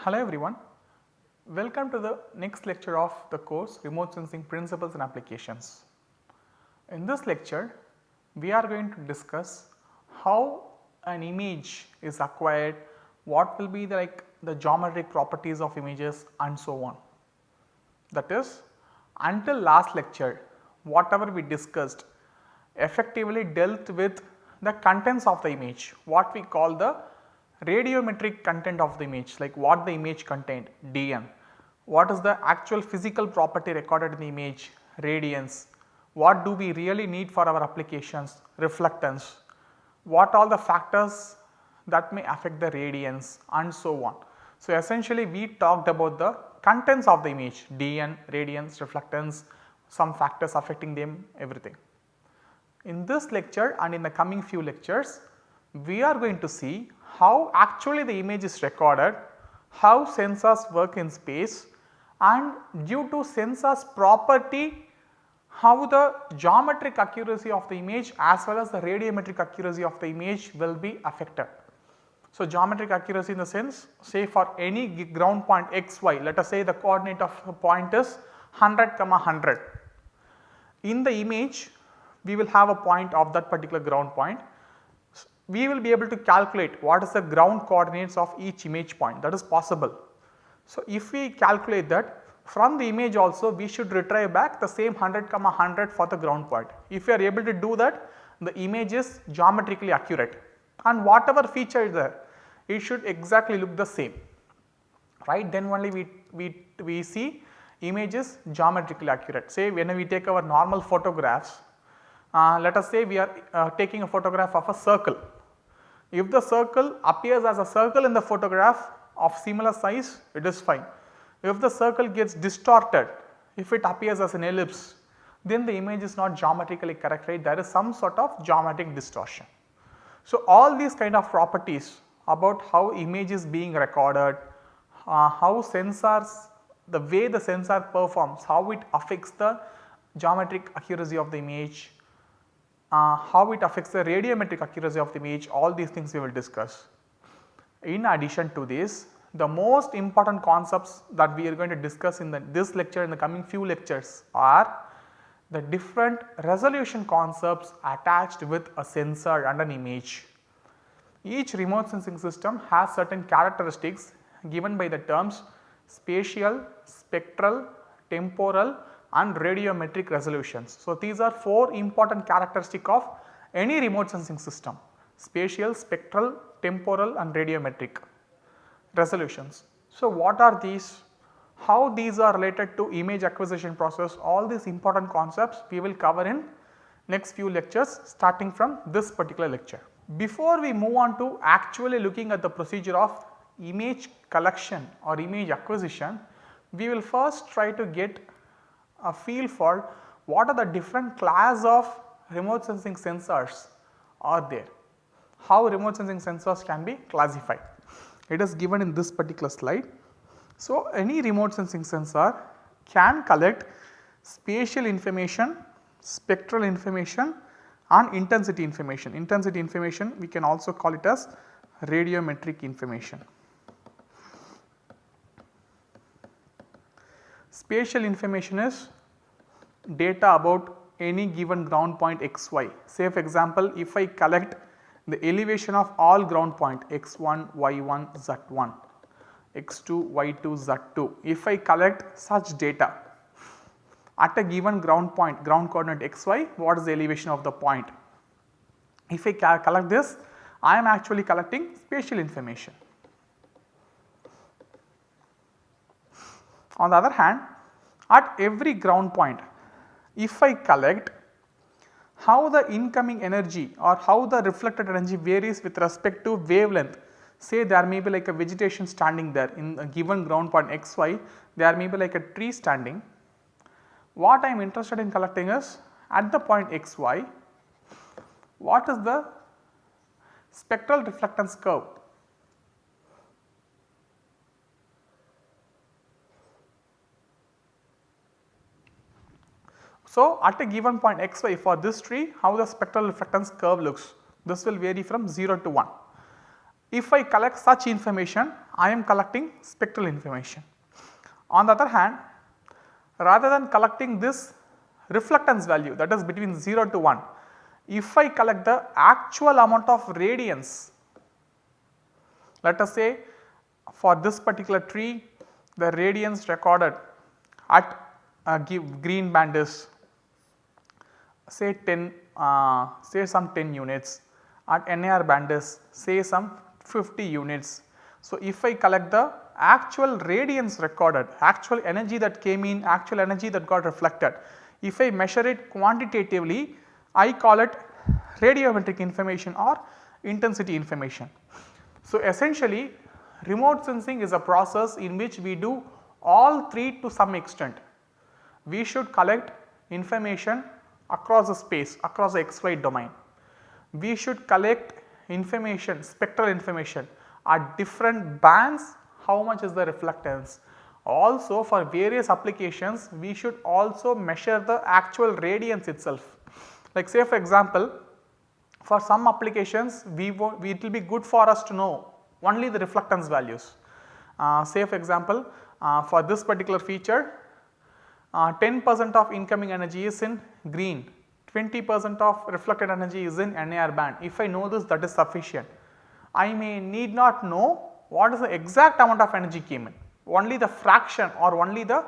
Hello everyone, welcome to the next lecture of the course Remote Sensing Principles and Applications. In this lecture, we are going to discuss how an image is acquired, what will be the geometric properties of images and so on. That is, until last lecture, whatever we discussed effectively dealt with the contents of the image, what we call the radiometric content of the image, like what the image contained, DN, what is the actual physical property recorded in the image, radiance, what do we really need for our applications, reflectance, what all the factors that may affect the radiance and so on. So, essentially we talked about the contents of the image, DN, radiance, reflectance, some factors affecting them, everything. In this lecture and in the coming few lectures, we are going to see how actually the image is recorded, how sensors work in space, and due to sensors property, how the geometric accuracy of the image as well as the radiometric accuracy of the image will be affected. So, geometric accuracy in the sense, say for any ground point xy, let us say the coordinate of a point is 100, 100. In the image, we will have a point of that particular ground point. We will be able to calculate what is the ground coordinates of each image point, that is possible. So, if we calculate that, from the image also we should retrieve back the same 100, 100 for the ground point. If we are able to do that, the image is geometrically accurate, and whatever feature is there, it should exactly look the same, right. Then only we see image is geometrically accurate. Say when we take our normal photographs, let us say we are taking a photograph of a circle. If the circle appears as a circle in the photograph of similar size, it is fine. If the circle gets distorted, if it appears as an ellipse, then the image is not geometrically correct, right. There is some sort of geometric distortion. So, all these kind of properties about how image is being recorded, how sensors, the way the sensor performs, how it affects the geometric accuracy of the image, how it affects the radiometric accuracy of the image, all these things we will discuss. In addition to this, the most important concepts that we are going to discuss in this lecture, in the coming few lectures, are the different resolution concepts attached with a sensor and an image. Each remote sensing system has certain characteristics given by the terms spatial, spectral, temporal and radiometric resolutions. So, these are 4 important characteristics of any remote sensing system: spatial, spectral, temporal and radiometric resolutions. So, what are these? How these are related to image acquisition process? All these important concepts we will cover in next few lectures starting from this particular lecture. Before we move on to actually looking at the procedure of image collection or image acquisition, we will first try to get a feel for what are the different class of remote sensing sensors are there, how remote sensing sensors can be classified. It is given in this particular slide. So, any remote sensing sensor can collect spatial information, spectral information and intensity information. Intensity information we can also call it as radiometric information. Spatial information is data about any given ground point xy. Say for example, if I collect the elevation of all ground point x1, y1, z1, x2, y2, z2, if I collect such data at a given ground point, ground coordinate xy, what is the elevation of the point? If I collect this, I am actually collecting spatial information. On the other hand, at every ground point, if I collect how the incoming energy or how the reflected energy varies with respect to wavelength, say there may be like a vegetation standing there in a given ground point xy, there may be like a tree standing. What I am interested in collecting is at the point xy, what is the spectral reflectance curve? So, at a given point xy for this tree, how the spectral reflectance curve looks, this will vary from 0 to 1. If I collect such information I am collecting spectral information. On the other hand, rather than collecting this reflectance value, that is between 0 to 1, if I collect the actual amount of radiance, let us say for this particular tree the radiance recorded at green band is say some 10 units, at NAR band is say some 50 units. So, if I collect the actual radiance recorded, actual energy that came in, actual energy that got reflected, if I measure it quantitatively, I call it radiometric information or intensity information. So, essentially remote sensing is a process in which we do all three to some extent. We should collect information across the space, across the XY domain. We should collect information, spectral information at different bands, how much is the reflectance. Also for various applications we should also measure the actual radiance itself. Like say for example, for some applications it will be good for us to know only the reflectance values. Say for example, for this particular feature 10% of incoming energy is in green, 20% of reflected energy is in NAR band. If I know this, that is sufficient. I may need not know what is the exact amount of energy came in, only the fraction or only the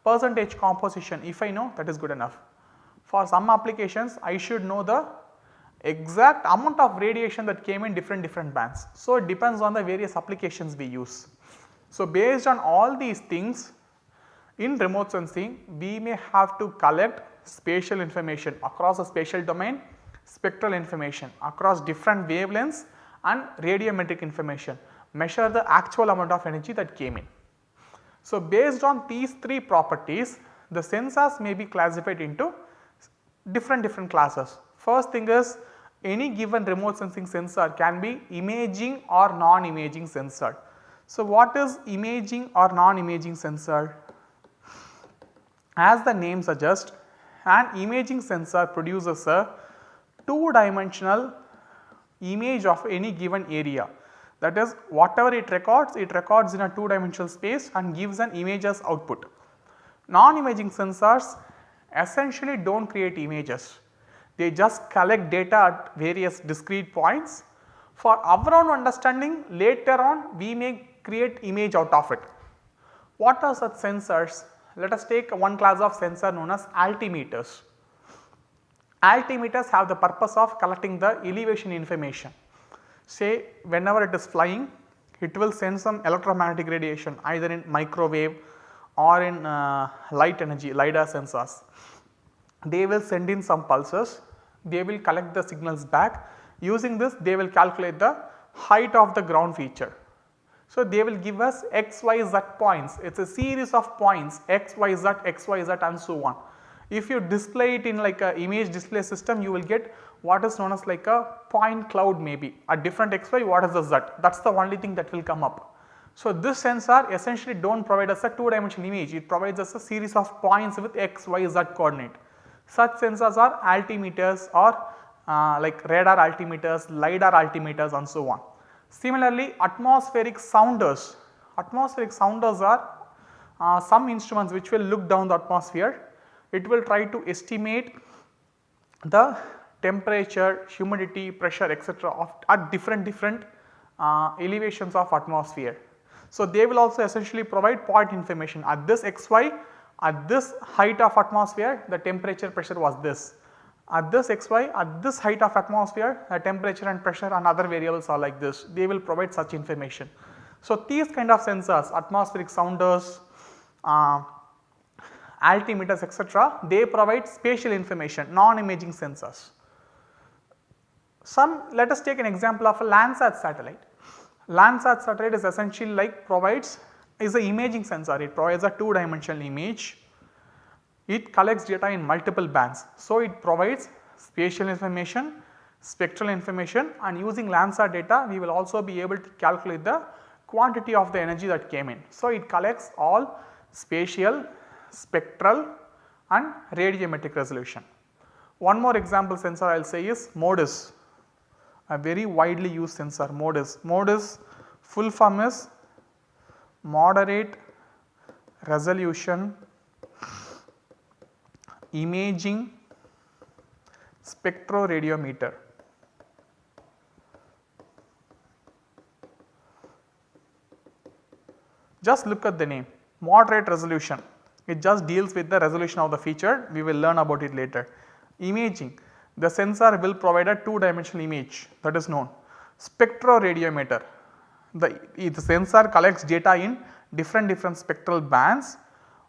percentage composition. If I know, that is good enough. For some applications I should know the exact amount of radiation that came in different bands. So, it depends on the various applications we use. So, based on all these things, in remote sensing we may have to collect spatial information across a spatial domain, spectral information across different wavelengths and radiometric information, measure the actual amount of energy that came in. So, based on these three properties, the sensors may be classified into different classes. First thing is, any given remote sensing sensor can be imaging or non-imaging sensor. So, what is imaging or non-imaging sensor? As the name suggests, an imaging sensor produces a two-dimensional image of any given area. That is, whatever it records in a two-dimensional space and gives an image as output. Non-imaging sensors essentially do not create images, they just collect data at various discrete points. For our own understanding, later on we may create image out of it. What are such sensors? Let us take one class of sensor known as altimeters. Altimeters have the purpose of collecting the elevation information. Say whenever it is flying, it will send some electromagnetic radiation either in microwave or in light energy, LiDAR sensors. They will send in some pulses, they will collect the signals back. Using this they will calculate the height of the ground feature. So, they will give us x, y, z points, it is a series of points x, y, z and so on. If you display it in like a image display system, you will get what is known as like a point cloud, maybe at different x, y, what is the z, that is the only thing that will come up. So, this sensor essentially do not provide us a two-dimensional image, it provides us a series of points with x, y, z coordinate. Such sensors are altimeters or like radar altimeters, LiDAR altimeters and so on. Similarly, atmospheric sounders. Atmospheric sounders are some instruments which will look down the atmosphere. It will try to estimate the temperature, humidity, pressure etc. at different elevations of atmosphere. So, they will also essentially provide point information at this xy, at this height of atmosphere the temperature pressure was this. At this xy, at this height of atmosphere the temperature and pressure and other variables are like this, they will provide such information. So, these kind of sensors, atmospheric sounders, altimeters etc., they provide spatial information, non-imaging sensors. Let us take an example of a Landsat satellite. Landsat satellite is essentially like is an imaging sensor, it provides a two-dimensional image. It collects data in multiple bands. So, it provides spatial information, spectral information, and using Landsat data we will also be able to calculate the quantity of the energy that came in. So, it collects all spatial, spectral and radiometric resolution. One more example sensor I will say is MODIS, a very widely used sensor. MODIS full form is moderate resolution imaging spectroradiometer. Just look at the name, moderate resolution, it just deals with the resolution of the feature, we will learn about it later. Imaging, the sensor will provide a 2-dimensional image, that is known. Spectroradiometer, the sensor collects data in different spectral bands,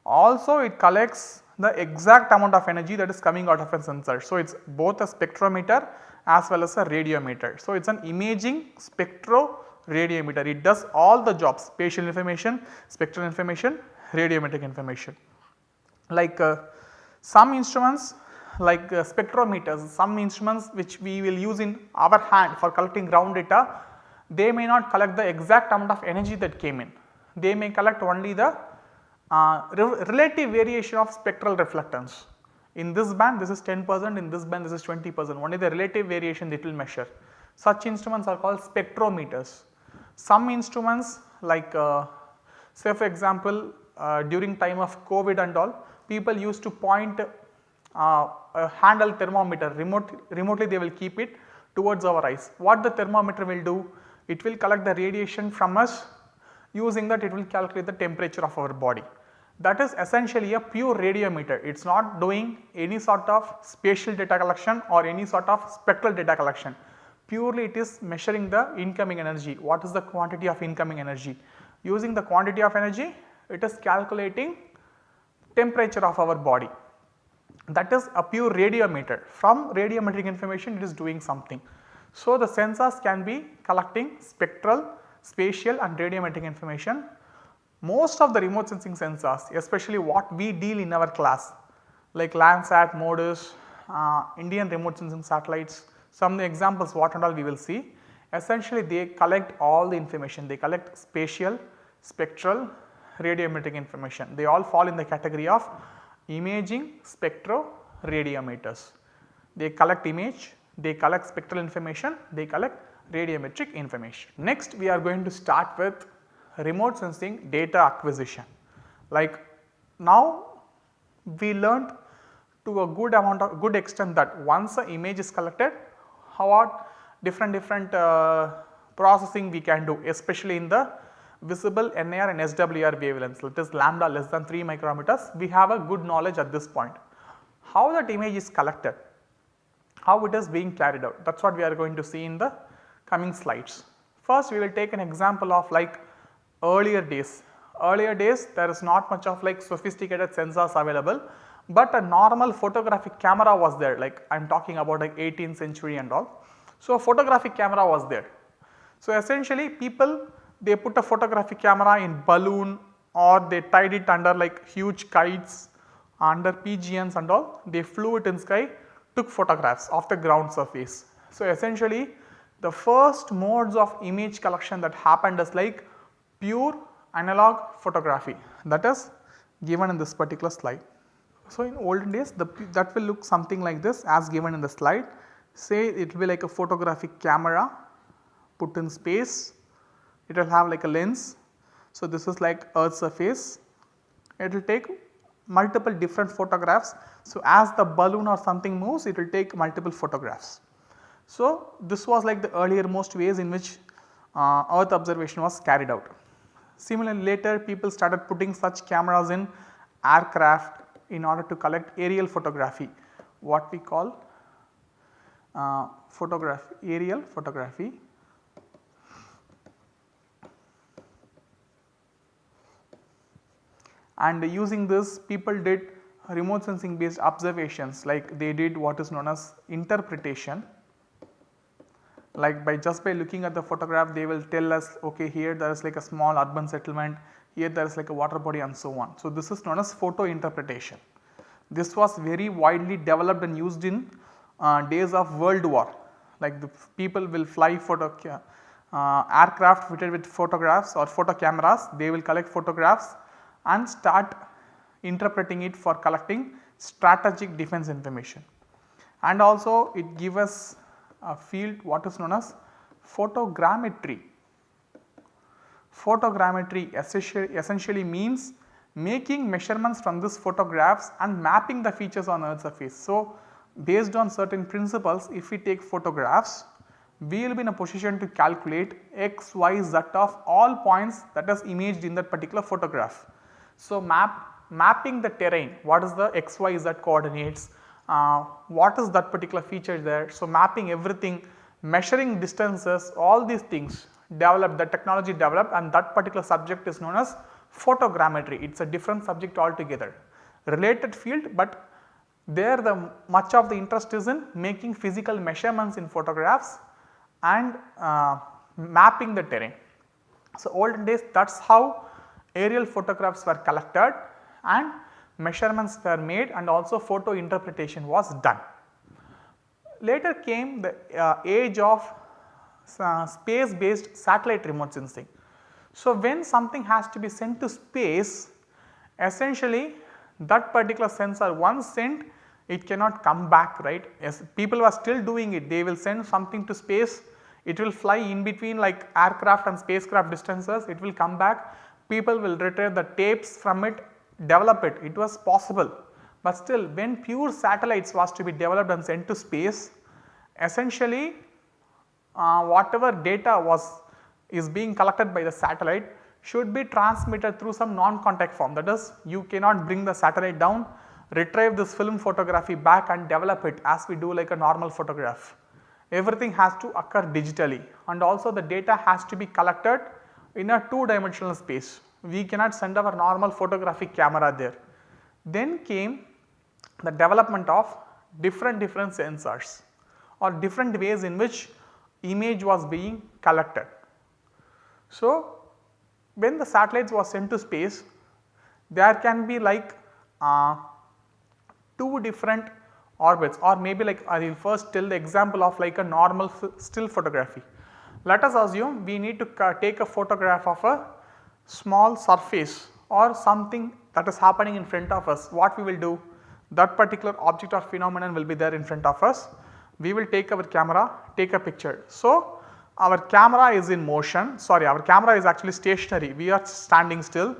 also it collects the exact amount of energy that is coming out of a sensor. So, it is both a spectrometer as well as a radiometer. So, it is an imaging spectroradiometer, it does all the jobs, spatial information, spectral information, radiometric information. Like some instruments like spectrometers, some instruments which we will use in our hand for collecting ground data, they may not collect the exact amount of energy that came in, they may collect only the relative variation of spectral reflectance. In this band this is 10%, in this band this is 20%, only the relative variation it will measure. Such instruments are called spectrometers. Some instruments like say for example during time of COVID and all, people used to point a handheld thermometer, remotely they will keep it towards our eyes. What the thermometer will do? It will collect the radiation from us, using that it will calculate the temperature of our body. That is essentially a pure radiometer, it is not doing any sort of spatial data collection or any sort of spectral data collection. Purely it is measuring the incoming energy, what is the quantity of incoming energy. Using the quantity of energy, it is calculating temperature of our body. That is a pure radiometer. From radiometric information it is doing something. So, the sensors can be collecting spectral, spatial and radiometric information. Most of the remote sensing sensors, especially what we deal in our class like Landsat, MODIS, Indian remote sensing satellites, some examples what and all we will see. Essentially they collect all the information, they collect spatial, spectral, radiometric information. They all fall in the category of imaging spectroradiometers. They collect image, they collect spectral information, they collect radiometric information. Next we are going to start with remote sensing data acquisition. Like now we learned to a good extent that once an image is collected, what different processing we can do, especially in the visible NIR and SWR wavelengths, that is lambda less than 3 micrometers, we have a good knowledge at this point. How that image is collected, how it is being carried out, that is what we are going to see in the coming slides. First we will take an example of like earlier days. Earlier days there is not much of like sophisticated sensors available, but a normal photographic camera was there, like I am talking about like 18th century and all. So, a photographic camera was there. So, essentially people they put a photographic camera in balloon or they tied it under like huge kites under PGNs and all, they flew it in sky, took photographs of the ground surface. So, essentially the first modes of image collection that happened is like pure analog photography, that is given in this particular slide. So, in olden days that will look something like this as given in the slide. Say it will be like a photographic camera put in space, it will have like a lens. So, this is like earth surface, it will take multiple different photographs. So, as the balloon or something moves, it will take multiple photographs. So, this was like the earlier most ways in which earth observation was carried out. Similarly, later people started putting such cameras in aircraft in order to collect aerial photography, what we call aerial photography. And using this people did remote sensing based observations, like they did what is known as interpretation, like just by looking at the photograph they will tell us, okay, here there is like a small urban settlement, here there is like a water body and so on. So, this is known as photo interpretation. This was very widely developed and used in days of World War, like the people will fly aircraft fitted with photographs or photo cameras, they will collect photographs and start interpreting it for collecting strategic defense information. And also it gives us a field what is known as photogrammetry. Photogrammetry essentially means making measurements from these photographs and mapping the features on Earth's surface. So, based on certain principles, if we take photographs, we will be in a position to calculate x, y, z of all points that is imaged in that particular photograph. So, mapping the terrain, what is the x, y, z coordinates, what is that particular feature there. So, mapping everything, measuring distances, all these things developed, the technology developed, and that particular subject is known as photogrammetry. It is a different subject altogether, related field, but there the much of the interest is in making physical measurements in photographs and mapping the terrain. So, olden days that is how aerial photographs were collected and measurements were made and also photo interpretation was done. Later came the age of space based satellite remote sensing. So, when something has to be sent to space, essentially that particular sensor once sent, it cannot come back, right. Yes, people are still doing it, they will send something to space, it will fly in between like aircraft and spacecraft distances, it will come back, people will retrieve the tapes from it, develop it, it was possible. But still when pure satellites was to be developed and sent to space, essentially whatever data is being collected by the satellite should be transmitted through some non-contact form, that is you cannot bring the satellite down, retrieve this film photography back and develop it as we do like a normal photograph. Everything has to occur digitally and also the data has to be collected in a 2-dimensional space. We cannot send our normal photographic camera there. Then came the development of different sensors or different ways in which image was being collected. So, when the satellites was sent to space, there can be like 2 different orbits, or maybe like I will first tell the example of like a normal still photography. Let us assume we need to take a photograph of a small surface or something that is happening in front of us. What we will do? That particular object or phenomenon will be there in front of us. We will take our camera, take a picture. So, our camera is in motion, sorry, our camera is actually stationary, we are standing still.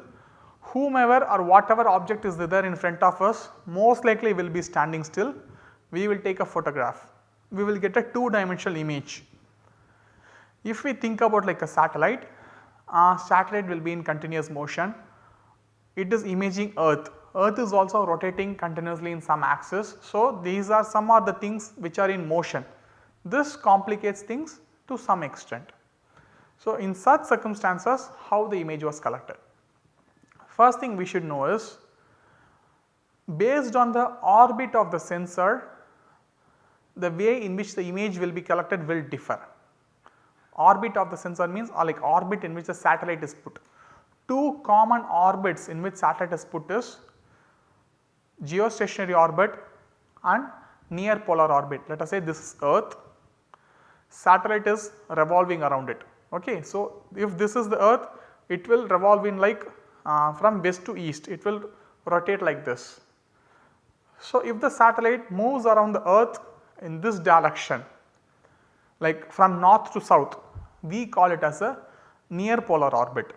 Whomever or whatever object is there in front of us most likely will be standing still. We will take a photograph, we will get a 2-dimensional image. If we think about like a satellite will be in continuous motion, it is imaging Earth. Earth is also rotating continuously in some axis. So, these are some of the things which are in motion. This complicates things to some extent. So, in such circumstances how the image was collected. First thing we should know is based on the orbit of the sensor, the way in which the image will be collected will differ. Orbit of the sensor means or like orbit in which the satellite is put. 2 common orbits in which satellite is put is geostationary orbit and near polar orbit. Let us say this is Earth, satellite is revolving around it. Okay. So, if this is the Earth, it will revolve in like from west to east, it will rotate like this. So, if the satellite moves around the Earth in this direction, like from north to south, we call it as a near polar orbit.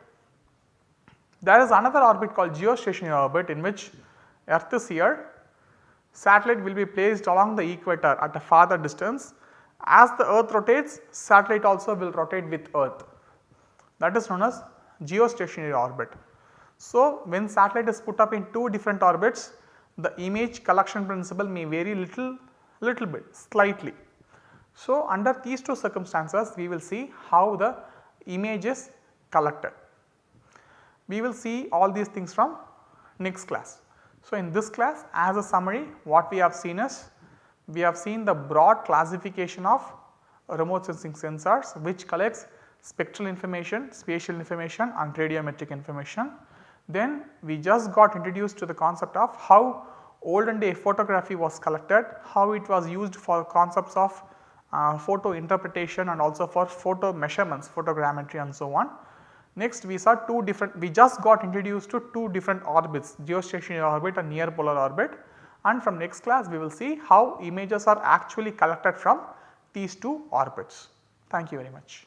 There is another orbit called geostationary orbit in which Earth is here, satellite will be placed along the equator at a farther distance. As the Earth rotates, satellite also will rotate with Earth, that is known as geostationary orbit. So, when satellite is put up in 2 different orbits, the image collection principle may vary little bit, slightly. So, under these 2 circumstances we will see how the image is collected. We will see all these things from next class. So, in this class as a summary what we have seen is, we have seen the broad classification of remote sensing sensors which collects spectral information, spatial information and radiometric information. Then we just got introduced to the concept of how olden day photography was collected, how it was used for concepts of photo interpretation and also for photo measurements, photogrammetry and so on. Next we saw we just got introduced to 2 different orbits, geostationary orbit and near polar orbit, and from next class we will see how images are actually collected from these 2 orbits. Thank you very much.